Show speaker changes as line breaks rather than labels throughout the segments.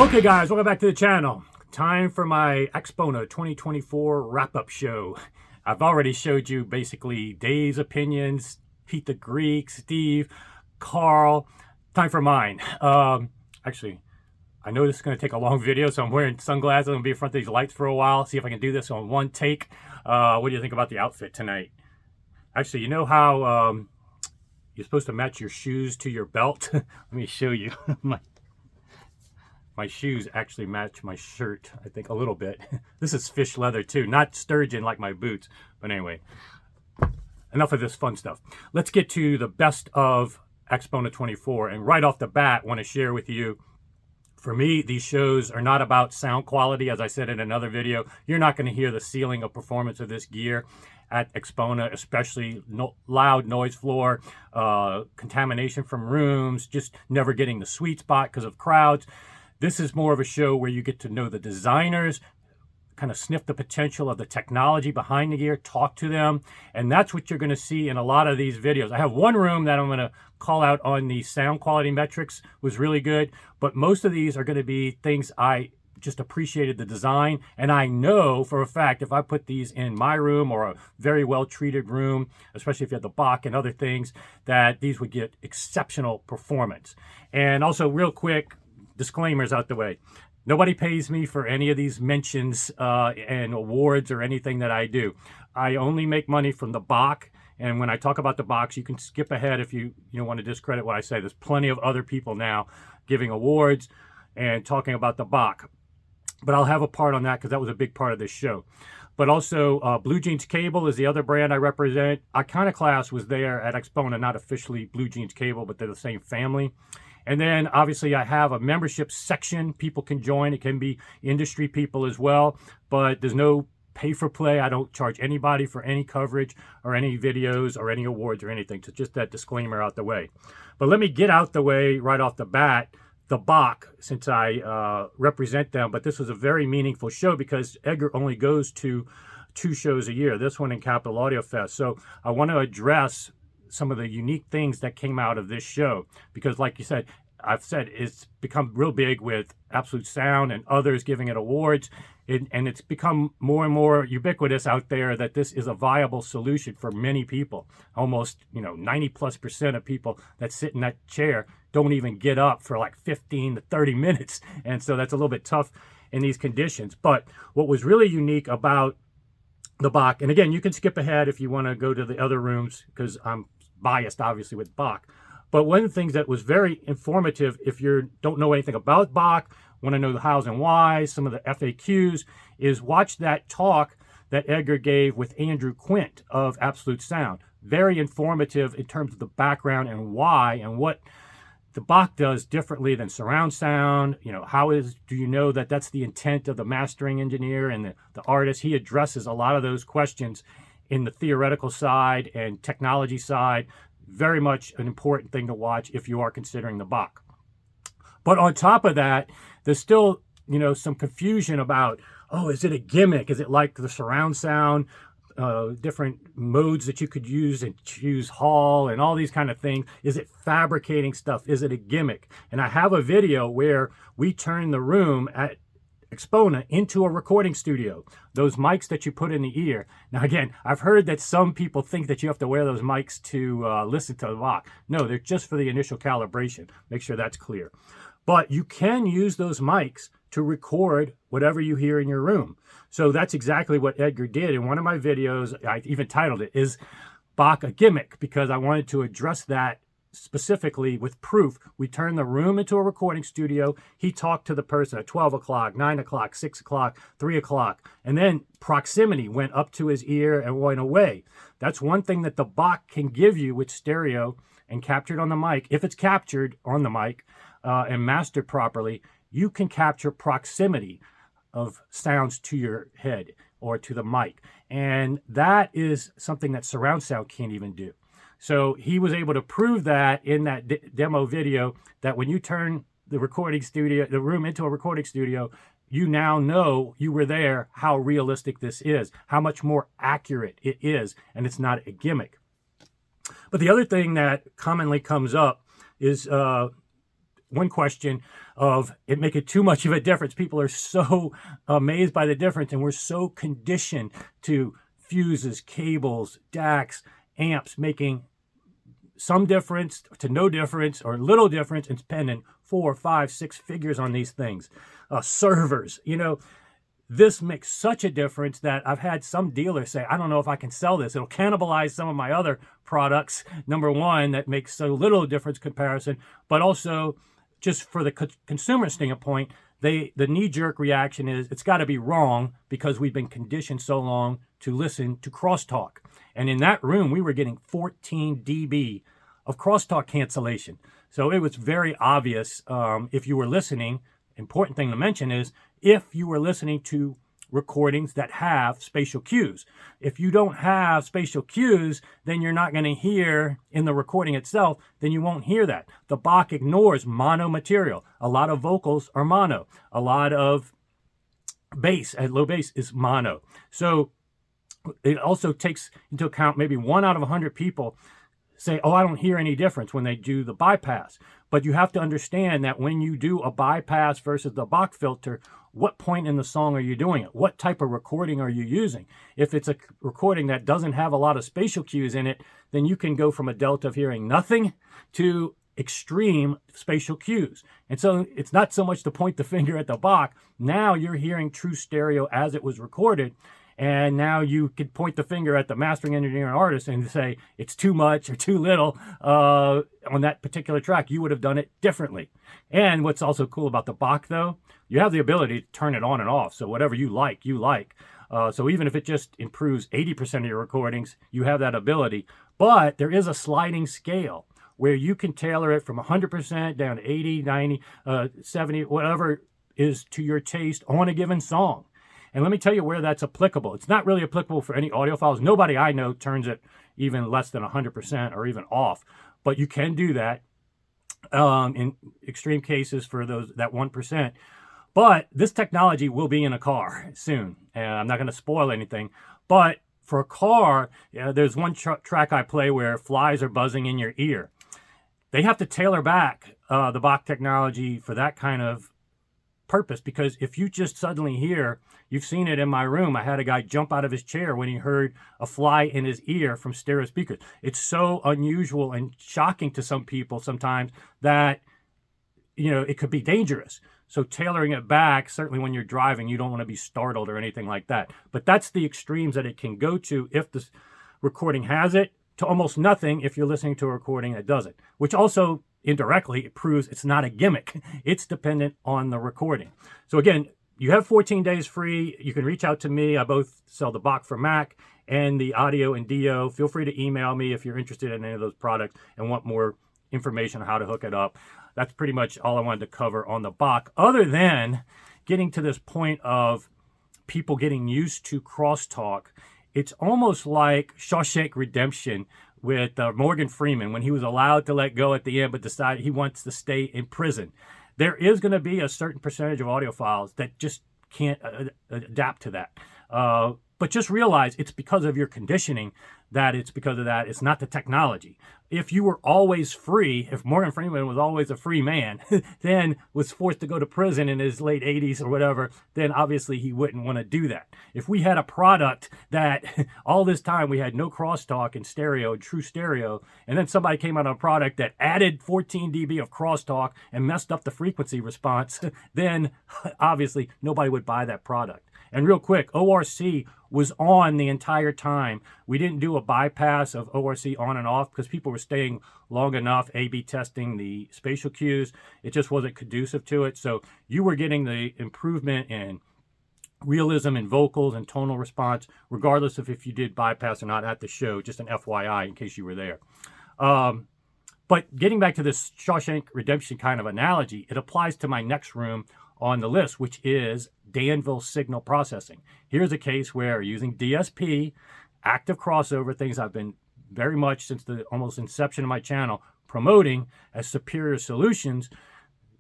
Okay guys, welcome back to the channel. Time for my Axpona 2024 wrap-up show. I've already showed you basically Dave's opinions, Pete the Greek, Steve, Carl. Time for mine. Actually, I know this is going to take a long video, so I'm wearing sunglasses. I'm going to be in front of these lights for a while. See if I can do this on one take. What do you think about the outfit tonight? Actually, you know how you're supposed to match your shoes to your belt? Let me show you. My shoes actually match my shirt, I think, a little bit. This is fish leather, too. Not sturgeon like my boots. But anyway, enough of this fun stuff. Let's get to the best of Axpona 24. And right off the bat, I want to share with you, for me, these shows are not about sound quality. As I said in another video, you're not going to hear the ceiling of performance of this gear at Axpona, especially loud noise floor, contamination from rooms, just never getting the sweet spot because of crowds. This is more of a show where you get to know the designers, kind of sniff the potential of the technology behind the gear, talk to them, and that's what you're going to see in a lot of these videos. I have one room that I'm going to call out on the sound quality metrics, was really good, but most of these are going to be things I just appreciated the design, and I know for a fact if I put these in my room or a very well-treated room, especially if you have the Bacch and other things, that these would get exceptional performance. And also, real quick, disclaimers out the way. Nobody pays me for any of these mentions and awards or anything that I do. I only make money from the Bacch, and when I talk about the Bacch, you can skip ahead if you want to discredit what I say. There's plenty of other people now giving awards and talking about the Bacch. But I'll have a part on that because that was a big part of this show. But also, Blue Jeans Cable is the other brand I represent. Iconoclast was there at Axpona, not officially Blue Jeans Cable, but they're the same family. And then, obviously, I have a membership section people can join. It can be industry people as well, but there's no pay-for-play. I don't charge anybody for any coverage or any videos or any awards or anything. So just that disclaimer out the way. But let me get out the way right off the bat, the Bacch, since I represent them. But this was a very meaningful show because Edgar only goes to 2 shows a year, this one in Capital Audio Fest. So I want to address some of the unique things that came out of this show, because like you said, I've said it's become real big with Absolute Sound and others giving it awards, and it's become more and more ubiquitous out there that this is a viable solution for many people. Almost 90+% of people that sit in that chair don't even get up for like 15 to 30 minutes, and so that's a little bit tough in these conditions. But what was really unique about the Bacch, and again, you can skip ahead if you want to go to the other rooms because I'm biased obviously with Bacch, but one of the things that was very informative, if you don't know anything about Bacch, want to know the hows and whys, some of the FAQs, is watch that talk that Edgar gave with Andrew Quint of Absolute Sound. Very informative in terms of the background and why and what the Bacch does differently than surround sound. Do you know that that's the intent of the mastering engineer and the artist? He addresses a lot of those questions in the theoretical side and technology side. Very much an important thing to watch if you are considering the Bacch. But on top of that, there's still, some confusion about, is it a gimmick? Is it like the surround sound, different modes that you could use and choose hall and all these kind of things? Is it fabricating stuff? Is it a gimmick? And I have a video where we turn the room at Axpona into a recording studio. Those mics that you put in the ear. Now again, I've heard that some people think that you have to wear those mics to listen to the Bacch. No, they're just for the initial calibration. Make sure that's clear. But you can use those mics to record whatever you hear in your room. So that's exactly what Edgar did. In one of my videos, I even titled it, "Is Bacch a Gimmick?" because I wanted to address that specifically with proof. We turned the room into a recording studio. He talked to the person at 12 o'clock, 9 o'clock, 6 o'clock, 3 o'clock, and then proximity went up to his ear and went away. That's one thing that the Bacch can give you with stereo and captured on the mic. If it's captured on the mic and mastered properly, you can capture proximity of sounds to your head or to the mic. And that is something that surround sound can't even do. So he was able to prove that in that demo video, that when you turn the room into a recording studio, you now know you were there, how realistic this is, how much more accurate it is, and it's not a gimmick. But the other thing that commonly comes up is one question of it making too much of a difference. People are so amazed by the difference, and we're so conditioned to fuses, cables, DACs, amps making some difference to no difference or little difference, and spending 4, 5, 6 figures on these things. Servers, you know, this makes such a difference that I've had some dealers say, I don't know if I can sell this. It'll cannibalize some of my other products. Number one, that makes so little difference comparison, but also just for the consumer standpoint, the knee-jerk reaction is it's got to be wrong because we've been conditioned so long to listen to crosstalk. And in that room, we were getting 14 dB of crosstalk cancellation. So it was very obvious if you were listening. Important thing to mention is if you were listening to recordings that have spatial cues. If you don't have spatial cues, then you're not going to hear in the recording itself, then you won't hear that. The Bach ignores mono material. A lot of vocals are mono. A lot of bass at low bass is mono. So it also takes into account maybe 1 out of 100 people say, oh, I don't hear any difference when they do the bypass. But you have to understand that when you do a bypass versus the Bach filter, what point in the song are you doing it? What type of recording are you using? If it's a recording that doesn't have a lot of spatial cues in it, then you can go from a delta of hearing nothing to extreme spatial cues. And so it's not so much to point the finger at the Bach. Now you're hearing true stereo as it was recorded. And now you could point the finger at the mastering engineer and artist and say it's too much or too little on that particular track. You would have done it differently. And what's also cool about the Bach, though, you have the ability to turn it on and off. So whatever you like, you like. So even if it just improves 80% of your recordings, you have that ability. But there is a sliding scale where you can tailor it from 100% down to 80, 90, 70, whatever is to your taste on a given song. And let me tell you where that's applicable. It's not really applicable for any audiophiles. Nobody I know turns it even less than 100% or even off. But you can do that in extreme cases for that 1%. But this technology will be in a car soon. And I'm not going to spoil anything. But for a car, there's one track I play where flies are buzzing in your ear. They have to tailor back the Bach technology for that kind of purpose, because if you just suddenly hear, you've seen it in my room, I had a guy jump out of his chair when he heard a fly in his ear from stereo speakers. It's so unusual and shocking to some people sometimes that, you know, it could be dangerous. So tailoring it back, certainly when you're driving, you don't want to be startled or anything like that. But that's the extremes that it can go to if the recording has it, to almost nothing if you're listening to a recording that doesn't, which also indirectly it proves it's not a gimmick. It's dependent on the recording. So again, you have 14 days free. You can reach out to me. I both sell the Bach for Mac and the Audio and Dio. Feel free to email me if you're interested in any of those products and want more information on how to hook it up. That's pretty much all I wanted to cover on the Bach, other than getting to this point of people getting used to crosstalk. It's almost like Shawshank Redemption with Morgan Freeman when he was allowed to let go at the end but decided he wants to stay in prison. There is going to be a certain percentage of audiophiles that just can't adapt to that. But just realize it's because of your conditioning that it's because of that. It's not the technology. If you were always free, if Morgan Freeman was always a free man, then was forced to go to prison in his late 80s or whatever, then obviously he wouldn't want to do that. If we had a product that all this time we had no crosstalk in stereo, true stereo, and then somebody came out on a product that added 14 dB of crosstalk and messed up the frequency response, then obviously nobody would buy that product. And real quick, ORC was on the entire time. We didn't do a bypass of ORC on and off because people were staying long enough, A/B testing the spatial cues. It just wasn't conducive to it. So you were getting the improvement in realism in vocals and tonal response, regardless of if you did bypass or not at the show, just an FYI in case you were there. But getting back to this Shawshank Redemption kind of analogy, it applies to my next room on the list, which is Danville signal processing. Here's a case where using DSP, active crossover, things I've been very much since the almost inception of my channel promoting as superior solutions,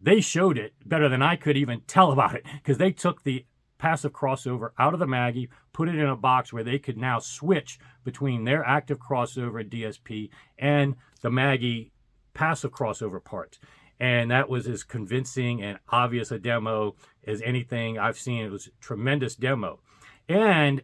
they showed it better than I could even tell about it, because they took the passive crossover out of the Maggie, put it in a box where they could now switch between their active crossover DSP and the Maggie passive crossover parts. and that was as convincing and obvious a demo as anything I've seen. It was a tremendous demo. And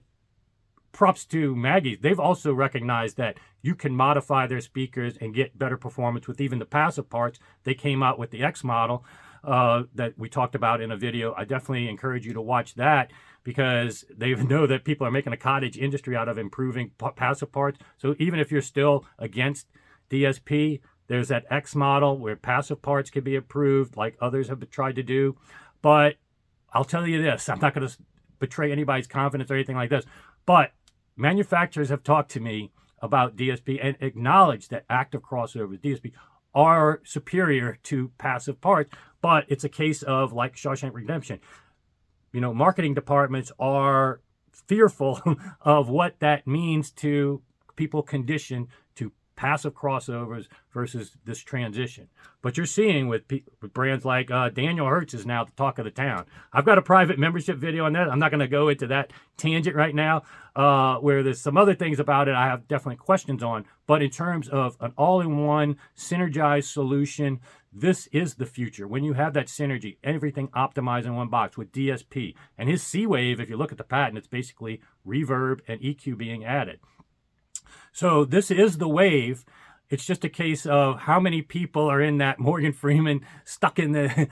props to Maggie. They've also recognized that you can modify their speakers and get better performance with even the passive parts. They came out with the X model that we talked about in a video. I definitely encourage you to watch that, because they know that people are making a cottage industry out of improving passive parts. So even if you're still against DSP, there's that X model where passive parts can be improved like others have tried to do. But I'll tell you this, I'm not going to betray anybody's confidence or anything like this, but manufacturers have talked to me about DSP and acknowledged that active crossovers, DSP, are superior to passive parts. But it's a case of, like Shawshank Redemption, you know, marketing departments are fearful of what that means to people conditioned to passive crossovers versus this transition. But you're seeing with brands like Daniel Hertz is now the talk of the town. I've got a private membership video on that. I'm not going to go into that tangent right now, where there's some other things about it I have definitely questions on. But in terms of an all-in-one synergized solution, this is the future. When you have that synergy, everything optimized in one box with DSP. And his C-Wave, if you look at the patent, it's basically reverb and EQ being added. So this is the wave. It's just a case of how many people are in that Morgan Freeman stuck in the,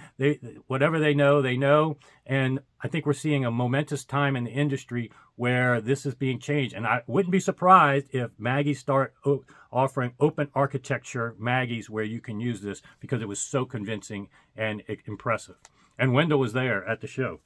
whatever they know. And I think we're seeing a momentous time in the industry where this is being changed. And I wouldn't be surprised if Maggies start offering open architecture Maggies where you can use this, because it was so convincing and impressive. And Wendell was there at the show.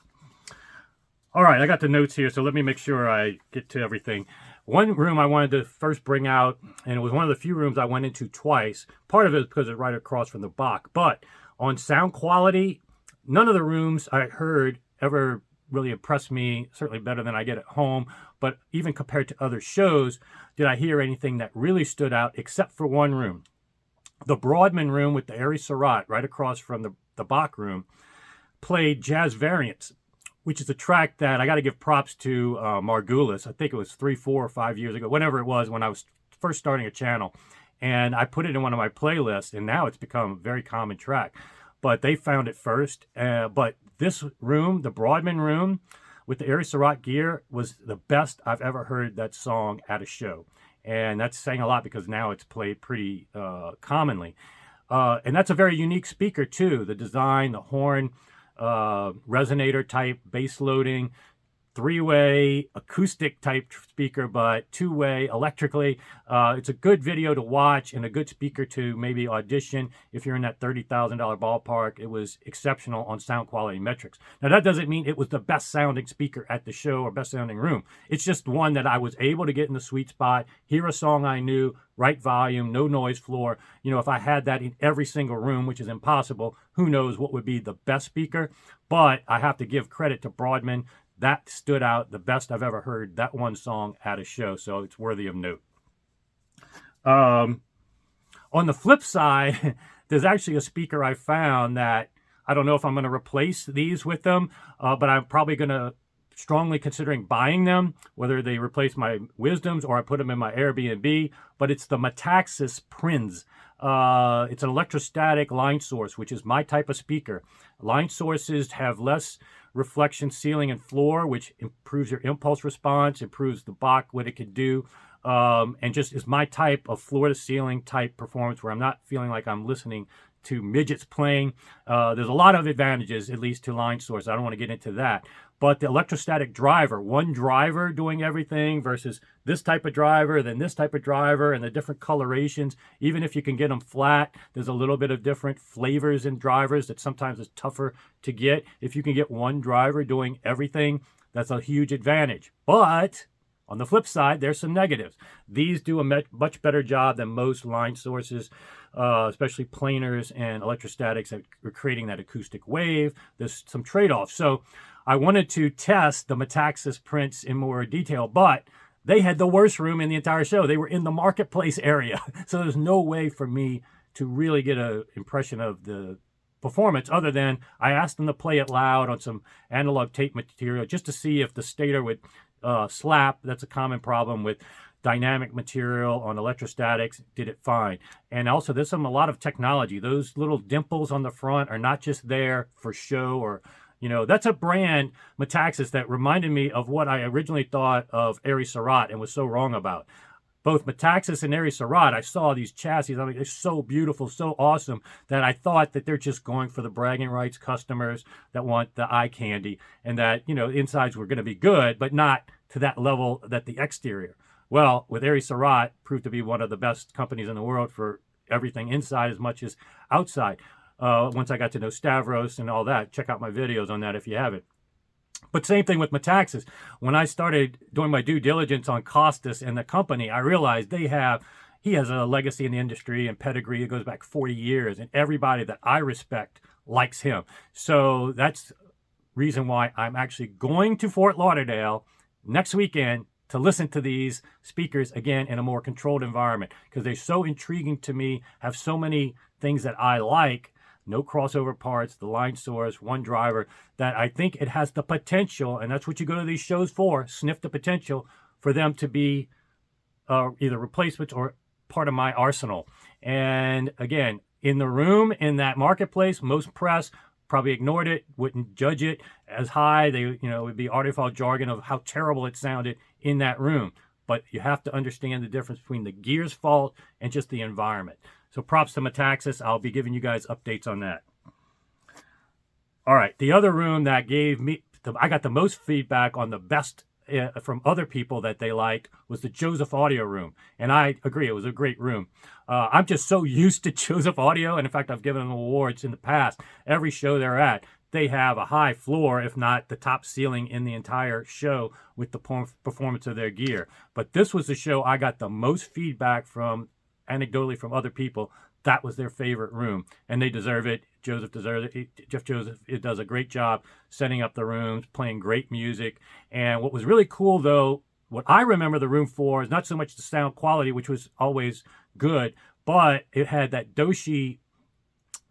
All right, I got the notes here, so let me make sure I get to everything. One room I wanted to first bring out, and it was one of the few rooms I went into twice. Part of it is because it's right across from the Bach. But on sound quality, none of the rooms I heard ever really impressed me, certainly better than I get at home. But even compared to other shows, did I hear anything that really stood out, except for one room. The Brodmann room with the Aries Cerat, right across from the Bach room, played Jazz Variants, which is a track that I got to give props to Margulis. I think it was 3, 4, or 5 years ago, whenever it was, when I was first starting a channel. And I put it in one of my playlists, and now it's become a very common track. But they found it first. But this room, the Brodmann room, with the Aries Cerat gear, was the best I've ever heard that song at a show. And that's saying a lot, because now it's played pretty commonly. And that's a very unique speaker, too. The design, the horn, resonator type bass loading, 3-way acoustic type speaker, but 2-way electrically. It's a good video to watch and a good speaker to maybe audition if you're in that $30,000 ballpark. It was exceptional on sound quality metrics. Now, that doesn't mean it was the best sounding speaker at the show or best sounding room. It's just one that I was able to get in the sweet spot, hear a song I knew, right volume, no noise floor. You know, if I had that in every single room, which is impossible, who knows what would be the best speaker. But I have to give credit to Brodmann. That stood out, the best I've ever heard that one song at a show, so it's worthy of note. On the flip side, there's actually a speaker I found that I don't know if I'm going to replace these with them, but I'm probably going to strongly considering buying them, whether they replace my Wisdoms or I put them in my Airbnb. But it's the Metaxas Prinz. It's an electrostatic line source, which is my type of speaker. Line sources have less reflection, ceiling, and floor, which improves your impulse response, improves the Bach, what it can do, and just is my type of floor-to-ceiling type performance where I'm not feeling like I'm listening to midgets playing. There's a lot of advantages, at least to line source. I don't want to get into that. But the electrostatic driver, one driver doing everything versus this type of driver, then this type of driver, and the different colorations, even if you can get them flat, there's a little bit of different flavors in drivers that sometimes is tougher to get. If you can get one driver doing everything, that's a huge advantage. But on the flip side, there's some negatives. These do a much better job than most line sources, especially planars and electrostatics that are creating that acoustic wave. There's some trade-offs. So I wanted to test the Metaxas Prinz in more detail, but they had the worst room in the entire show. They were in the marketplace area. So there's no way for me to really get an impression of the performance other than I asked them to play it loud on some analog tape material just to see if the stator would slap. That's a common problem with dynamic material on electrostatics, did it fine. And also there's a lot of technology. Those little dimples on the front are not just there for show or, you know, that's a brand, Metaxas, that reminded me of what I originally thought of Aries Cerat and was so wrong about. Both Metaxas and Aries Cerat, I saw these chassis. I mean, they're so beautiful, so awesome, that I thought that they're just going for the bragging rights customers that want the eye candy, and that, you know, insides were going to be good, but not to that level that the exterior. Well, with Aries Cerat, proved to be one of the best companies in the world for everything inside as much as outside. Once I got to know Stavros and all that, check out my videos on that if you haven't. But same thing with Metaxas. When I started doing my due diligence on Costas and the company, I realized he has a legacy in the industry and pedigree. It goes back 40 years, and everybody that I respect likes him. So that's reason why I'm actually going to Fort Lauderdale next weekend to listen to these speakers again in a more controlled environment, because they're so intriguing to me, have so many things that I like. No crossover parts, the line source, one driver, that I think it has the potential, and that's what you go to these shows for, sniff the potential for them to be either replacements or part of my arsenal. And again, in the room, in that marketplace, most press probably ignored it, wouldn't judge it as high. They, you know, it would be audiophile jargon of how terrible it sounded in that room. But you have to understand the difference between the gear's fault and just the environment. So props to Metaxas. I'll be giving you guys updates on that. All right, the other room that gave me, I got the most feedback on the best from other people that they liked was the Joseph Audio room. And I agree, it was a great room. I'm just so used to Joseph Audio, and in fact, I've given them awards in the past. Every show they're at, they have a high floor, if not the top ceiling in the entire show with the performance of their gear. But this was the show I got the most feedback from, anecdotally from other people. That was their favorite room, and they deserve it. Joseph deserves it. Jeff Joseph, it does a great job setting up the rooms, playing great music. And what was really cool, though, what I remember the room for is not so much the sound quality, which was always good, but it had that Doshi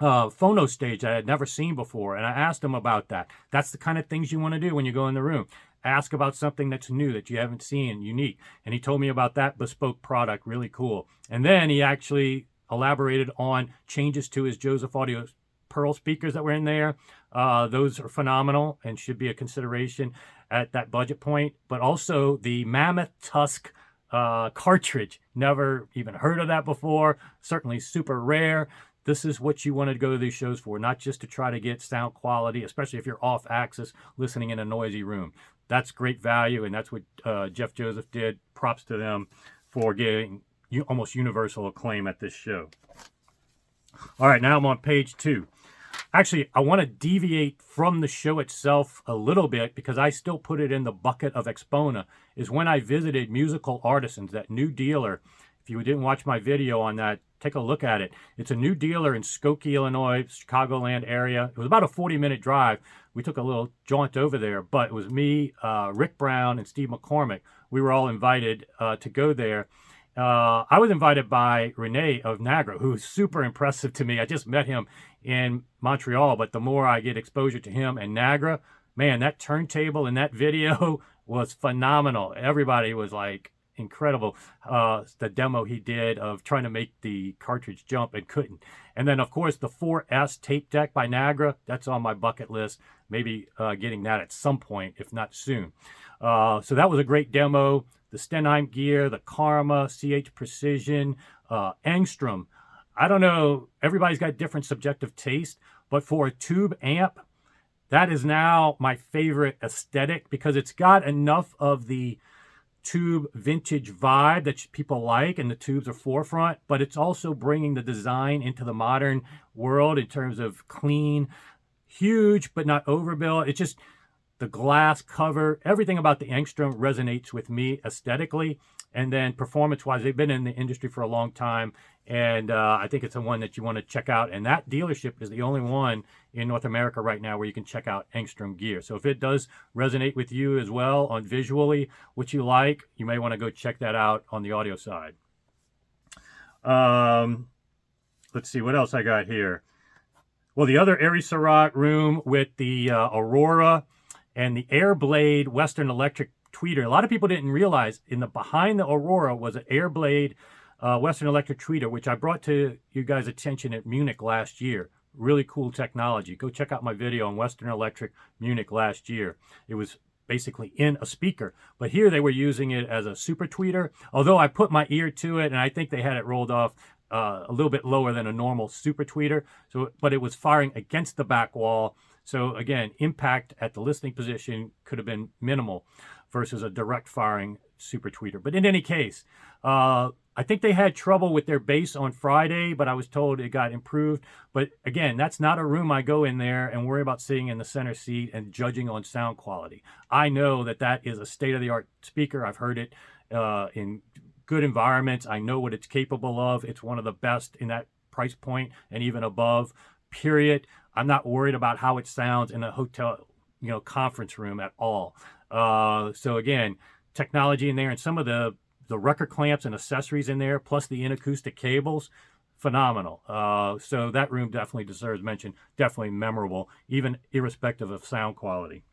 phono stage that I had never seen before. And I asked him about that. That's the kind of things you want to do when you go in the room. Ask about something that's new that you haven't seen, unique. And he told me about that bespoke product, really cool. And then he actually elaborated on changes to his Joseph Audio Pearl speakers that were in there. Those are phenomenal and should be a consideration at that budget point. But also the Mammoth Tusk cartridge. Never even heard of that before. Certainly super rare. This is what you want to go to these shows for, not just to try to get sound quality, especially if you're off axis listening in a noisy room. That's great value, and that's what Jeff Joseph did. Props to them for getting almost universal acclaim at this show. All right, now I'm on page 2. Actually, I want to deviate from the show itself a little bit because I still put it in the bucket of Axpona, is when I visited Musical Artisans, that new dealer. If you didn't watch my video on that, take a look at it. It's a new dealer in Skokie, Illinois, Chicagoland area. It was about a 40-minute drive. We took a little jaunt over there, but it was me, Rick Brown, and Steve McCormick. We were all invited to go there. I was invited by Renee of Nagra, who is super impressive to me. I just met him in Montreal, but the more I get exposure to him and Nagra, man, that turntable in that video was phenomenal. Everybody was like, incredible. The demo he did of trying to make the cartridge jump and couldn't. And then, of course, the 4S tape deck by Nagra, that's on my bucket list. Maybe getting that at some point, if not soon. So that was a great demo. The Stenheim gear, the Karma, CH Precision, Engstrom. I don't know, everybody's got different subjective taste, but for a tube amp, that is now my favorite aesthetic because it's got enough of the tube vintage vibe that people like, and the tubes are forefront, but it's also bringing the design into the modern world in terms of clean, huge, but not overbuilt. It's just the glass cover, everything about the Engstrom resonates with me aesthetically. And then performance-wise, they've been in the industry for a long time, and I think it's the one that you want to check out. And that dealership is the only one in North America right now where you can check out Engstrom gear. So if it does resonate with you as well on visually what you like, you may want to go check that out on the audio side. Let's see what else I got here. Well, the other Aries Cerat room with the Aurora and the Airblade Western Electric tweeter. A lot of people didn't realize behind the Aurora was an Airblade Western Electric tweeter, which I brought to you guys' attention at Munich last year. Really cool technology. Go check out my video on Western Electric Munich last year. It was basically in a speaker, but here they were using it as a super tweeter, although I put my ear to it and I think they had it rolled off a little bit lower than a normal super tweeter, but it was firing against the back wall. So again, impact at the listening position could have been minimal versus a direct firing super tweeter. But in any case, I think they had trouble with their bass on Friday, but I was told it got improved. But again, that's not a room I go in there and worry about sitting in the center seat and judging on sound quality. I know that that is a state-of-the-art speaker. I've heard it in good environments. I know what it's capable of. It's one of the best in that price point and even above, period. I'm not worried about how it sounds in a hotel, conference room at all. So again, technology in there and some of the record clamps and accessories in there, plus the Inakustik cables, phenomenal. So that room definitely deserves mention, definitely memorable, even irrespective of sound quality.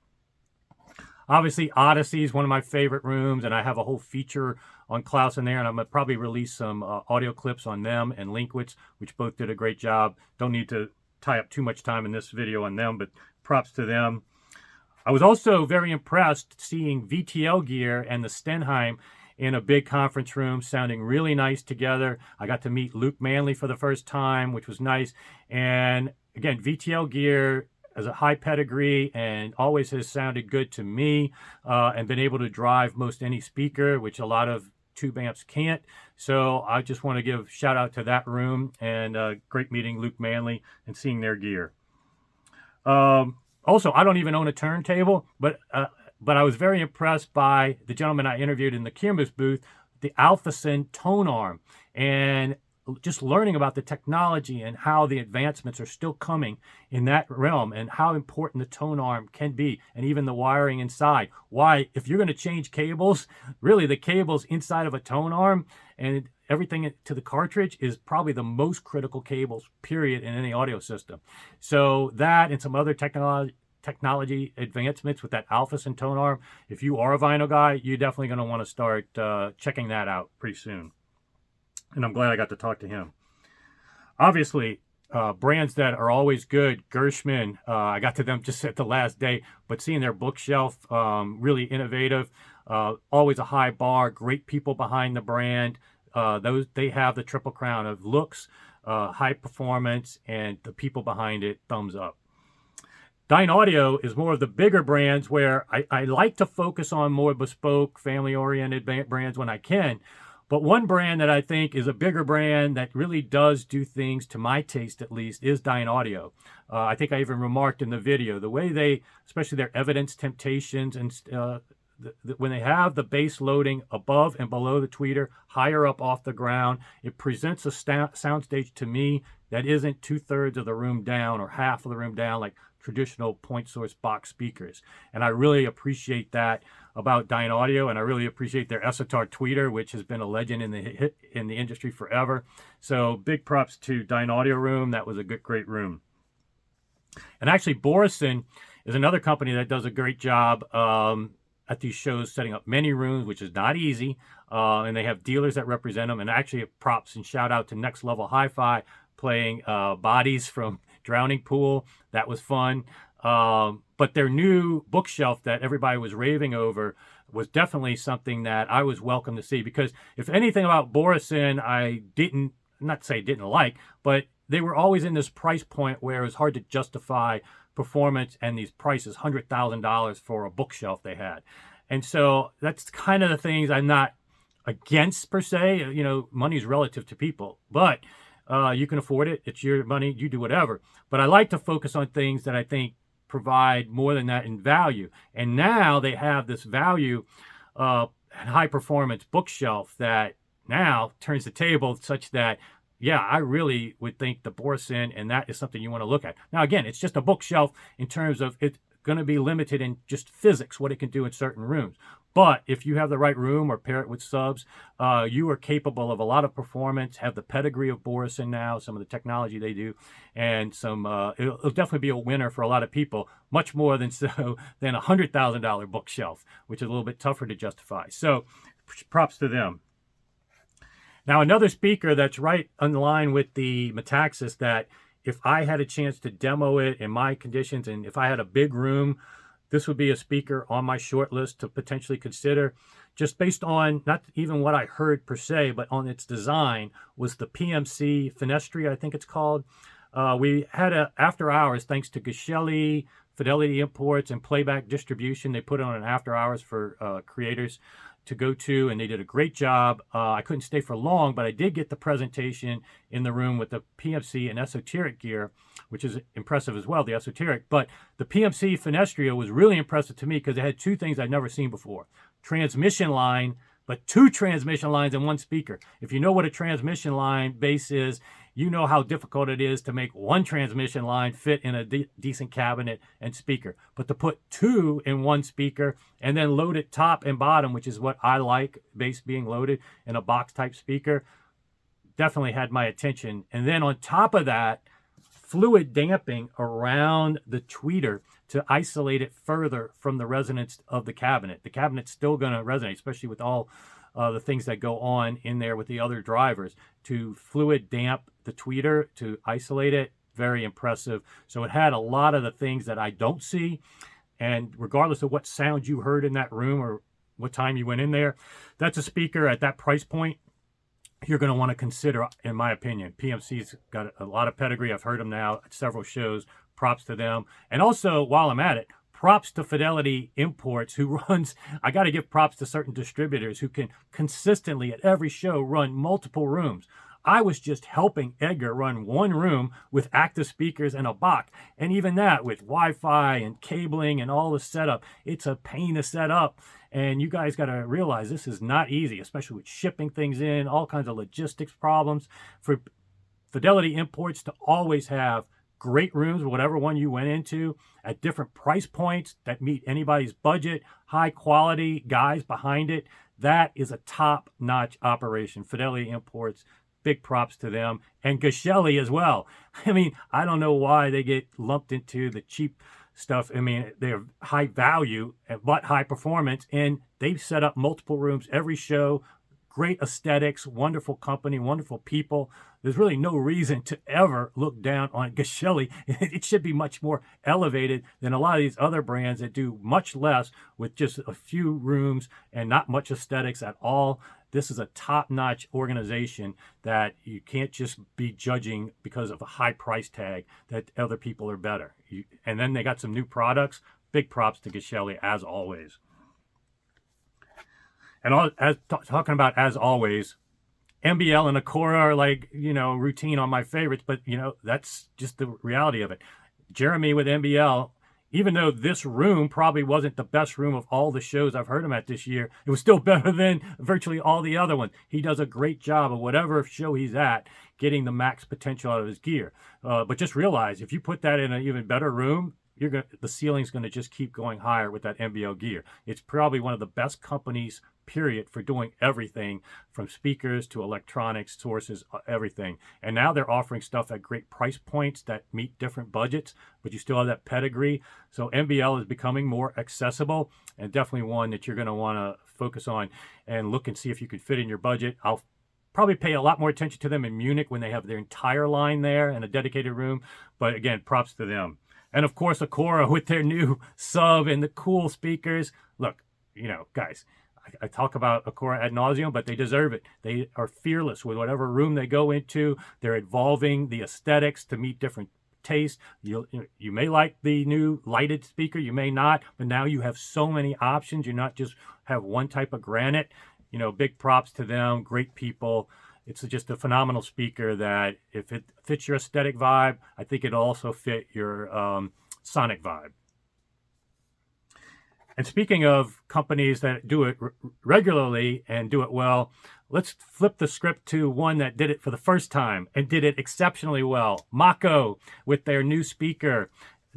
Obviously, Odyssey is one of my favorite rooms, and I have a whole feature on Klaus in there, and I'm going to probably release some audio clips on them and Linkwitz, which both did a great job. Don't need to tie up too much time in this video on them, but props to them. I was also very impressed seeing VTL gear and the Stenheim in a big conference room, sounding really nice together. I got to meet Luke Manley for the first time, which was nice. And again, VTL gear as a high pedigree and always has sounded good to me, and been able to drive most any speaker, which a lot of tube amps can't. So I just want to give shout out to that room, and great meeting Luke Manley and seeing their gear. Also, I don't even own a turntable, but I was very impressed by the gentleman I interviewed in the Kirmus booth, the Alphason Tonearm, and just learning about the technology and how the advancements are still coming in that realm and how important the Tonearm can be, and even the wiring inside. Why, if you're going to change cables, really the cables inside of a Tonearm and everything to the cartridge is probably the most critical cables, period, in any audio system. So that and some other technology advancements with that Alphason Tonearm, if you are a vinyl guy, you're definitely going to want to start checking that out pretty soon. And I'm glad I got to talk to him. Obviously, brands that are always good, Gershman, I got to them just at the last day, but seeing their bookshelf, really innovative, always a high bar, great people behind the brand. They have the triple crown of looks, high performance, and the people behind it, thumbs up. Dynaudio is more of the bigger brands where I like to focus on more bespoke, family-oriented brands when I can. But one brand that I think is a bigger brand that really does do things, to my taste at least, is Dynaudio. I think I even remarked in the video, the way they, especially their Evidence Temptations, and when they have the bass loading above and below the tweeter, higher up off the ground, it presents a soundstage to me that isn't 2/3 of the room down or half of the room down like traditional point source box speakers. And I really appreciate that about Dynaudio, and I really appreciate their Esitar tweeter, which has been a legend in the industry forever. So big props to Dynaudio room. That was a great room. And actually, Borresen is another company that does a great job at these shows, setting up many rooms, which is not easy. And they have dealers that represent them. And actually, props and shout out to Next Level Hi-Fi playing Bodies from Drowning Pool. That was fun. But their new bookshelf that everybody was raving over was definitely something that I was welcome to see, because if anything about Borresen I not say didn't like, but they were always in this price point where it was hard to justify performance and these prices, $100,000 for a bookshelf they had. And so that's kind of the things I'm not against per se. Money's relative to people, but you can afford it. It's your money. You do whatever. But I like to focus on things that I think provide more than that in value. And now they have this value and high performance bookshelf that now turns the table such that, yeah, I really would think the Borresen, and that is something you want to look at. Now, again, it's just a bookshelf in terms of it going to be limited in just physics, what it can do in certain rooms. But if you have the right room or pair it with subs, you are capable of a lot of performance, have the pedigree of Borresen now, some of the technology they do, and it'll definitely be a winner for a lot of people, much more than than a $100,000 bookshelf, which is a little bit tougher to justify. So props to them. Now, another speaker that's right in line with the Metaxas that if I had a chance to demo it in my conditions and if I had a big room, this would be a speaker on my short list to potentially consider, just based on not even what I heard per se, but on its design, was the PMC Fenestria, I think it's called. We had a after hours, thanks to Geshelli, Fidelity Imports, and Playback Distribution. They put it on an after hours for creators to go to, and they did a great job. I couldn't stay for long, but I did get the presentation in the room with the PMC and esoteric gear, which is impressive as well, the esoteric. But the PMC Fenestria was really impressive to me because it had two things I'd never seen before. Transmission line, but two transmission lines in one speaker. If you know what a transmission line base is, you know how difficult it is to make one transmission line fit in a decent cabinet and speaker. But to put two in one speaker and then load it top and bottom, which is what I like, base being loaded in a box type speaker, definitely had my attention. And then on top of that, fluid damping around the tweeter to isolate it further from the resonance of the cabinet. The cabinet's still going to resonate, especially with all the things that go on in there with the other drivers. To fluid damp the tweeter to isolate it, very impressive. So it had a lot of the things that I don't see. And regardless of what sound you heard in that room or what time you went in there, that's a speaker at that price point you're going to want to consider, in my opinion. PMC's got a lot of pedigree. I've heard them now at several shows. Props to them. And also, while I'm at it, props to Fidelity Imports, who runs, I got to give props to certain distributors who can consistently at every show run multiple rooms. I was just helping Edgar run one room with active speakers and a box. And even that with Wi-Fi and cabling and all the setup, it's a pain to set up. And you guys got to realize this is not easy, especially with shipping things in, all kinds of logistics problems. For Fidelity Imports to always have great rooms, whatever one you went into, at different price points that meet anybody's budget, high quality guys behind it, that is a top-notch operation. Fidelity Imports, big props to them. And Geshelli as well. I mean, I don't know why they get lumped into the cheap stuff. I mean, they're high value, but high performance, and they've set up multiple rooms every show. Great aesthetics, wonderful company, wonderful people. There's really no reason to ever look down on Geshelli. It should be much more elevated than a lot of these other brands that do much less with just a few rooms and not much aesthetics at all. This is a top-notch organization that you can't just be judging because of a high price tag that other people are better. And then they got some new products. Big props to Geshelli, as always. And talking about as always, MBL and Acora are like, routine on my favorites, but, that's just the reality of it. Jeremy with MBL, even though this room probably wasn't the best room of all the shows I've heard him at this year, it was still better than virtually all the other ones. He does a great job of whatever show he's at, getting the max potential out of his gear. But just realize, if you put that in an even better room, the ceiling's going to just keep going higher with that MBL gear. It's probably one of the best companies, period, for doing everything from speakers to electronics, sources, everything. And now they're offering stuff at great price points that meet different budgets, but you still have that pedigree. So MBL is becoming more accessible, and definitely one that you're going to want to focus on and look and see if you could fit in your budget. I'll probably pay a lot more attention to them in Munich when they have their entire line there and a dedicated room. But again, props to them. And of course, Acora with their new sub and the cool speakers. Look, guys, I talk about Acora ad nauseum, but they deserve it. They are fearless with whatever room they go into. They're evolving the aesthetics to meet different tastes. You may like the new lighted speaker, you may not, but now you have so many options. You're not just have one type of granite. Big props to them. Great people. It's just a phenomenal speaker that if it fits your aesthetic vibe, I think it'll also fit your sonic vibe. And speaking of companies that do it regularly and do it well, let's flip the script to one that did it for the first time and did it exceptionally well. Maco with their new speaker.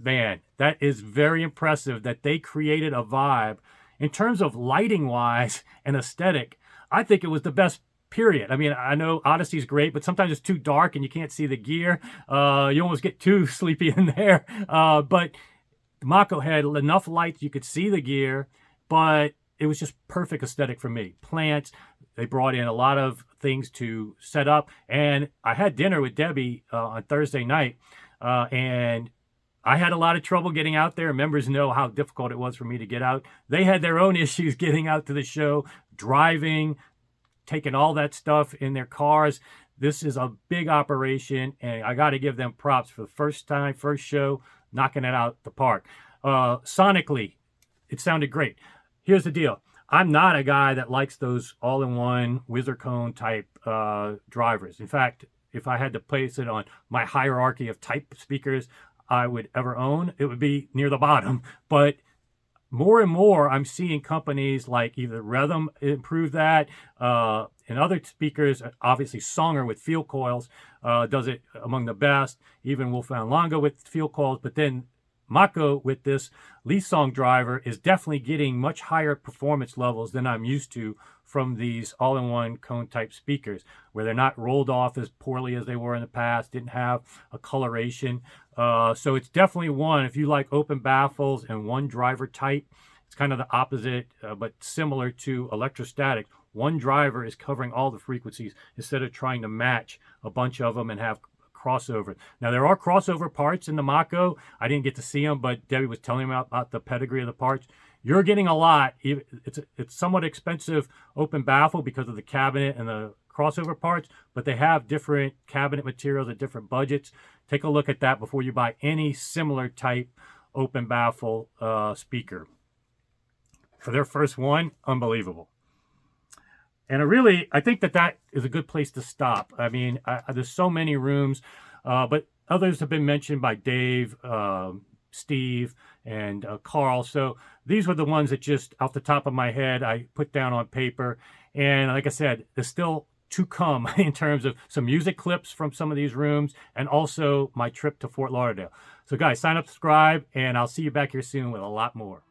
man, that is very impressive that they created a vibe. In terms of lighting wise and aesthetic, I think it was the best, period. I mean, I know Odyssey's great, but sometimes it's too dark and you can't see the gear. You almost get too sleepy in there. But Maco had enough lights you could see the gear, but it was just perfect aesthetic for me. Plants, they brought in a lot of things to set up. And I had dinner with Debbie on Thursday night, and I had a lot of trouble getting out there. Members know how difficult it was for me to get out. They had their own issues getting out to the show, driving, taking all that stuff in their cars. This is a big operation, and I got to give them props for the first time, first show, knocking it out the park. Sonically, it sounded great. Here's the deal. I'm not a guy that likes those all-in-one Wizard-Cone type drivers. In fact, if I had to place it on my hierarchy of type speakers I would ever own, it would be near the bottom. But more and more, I'm seeing companies like either Rhythm improve that, and other speakers, obviously Songer with field coils does it among the best, even Wolfgang Lange with field coils, but then Maco with this Lee Song driver is definitely getting much higher performance levels than I'm used to from these all-in-one cone type speakers, where they're not rolled off as poorly as they were in the past, didn't have a coloration. So it's definitely one, if you like open baffles and one driver type, it's kind of the opposite, but similar to electrostatic. One driver is covering all the frequencies instead of trying to match a bunch of them and have crossover. Now, there are crossover parts in the Maco. I didn't get to see them, but Debbie was telling me about the pedigree of the parts. You're getting a lot. It's somewhat expensive open baffle because of the cabinet and the crossover parts, but they have different cabinet materials at different budgets. Take a look at that before you buy any similar type open baffle speaker. For their first one, unbelievable. And I think that is a good place to stop. I mean, there's so many rooms, but others have been mentioned by Dave, Steve, and Carl. So these were the ones that just off the top of my head, I put down on paper. And like I said, there's still to come in terms of some music clips from some of these rooms and also my trip to Fort Lauderdale. So guys, sign up, subscribe, and I'll see you back here soon with a lot more.